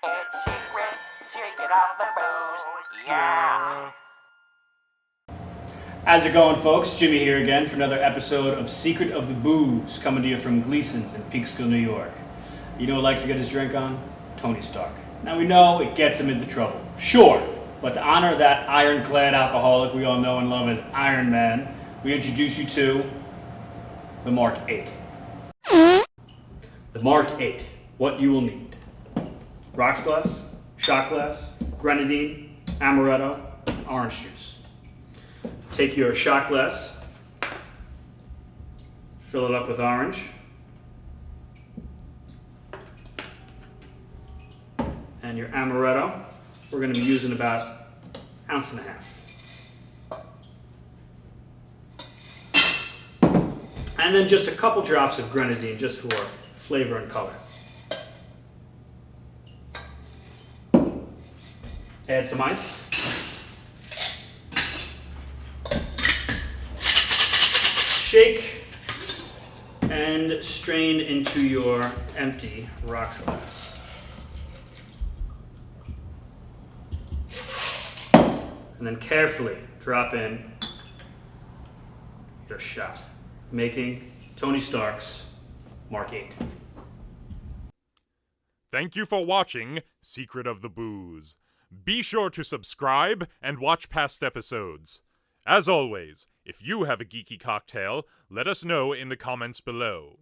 It's secret of the booze, yeah. How's it going, folks? Jimmy here again for another episode of Secret of the Booze, coming to you from Gleason's in Peekskill, New York. You know who likes to get his drink on? Tony Stark. Now we know it gets him into trouble, sure, but to honor that ironclad alcoholic we all know and love as Iron Man, we introduce you to the Mark VIII. The Mark VIII, what you will need. Rocks glass, shot glass, Grenadine, Amaretto, and orange juice. Take your shot glass, fill it up with orange, and your Amaretto, we're going to be using about 1.5 ounces. And then just a couple drops of Grenadine just for flavor and color. Add some ice. Shake and strain into your empty rocks glass. And then carefully drop in your shot, making Tony Stark's Mark VIII. Thank you for watching Secret of the Booze. Be sure to subscribe and watch past episodes. As always, if you have a geeky cocktail, let us know in the comments below.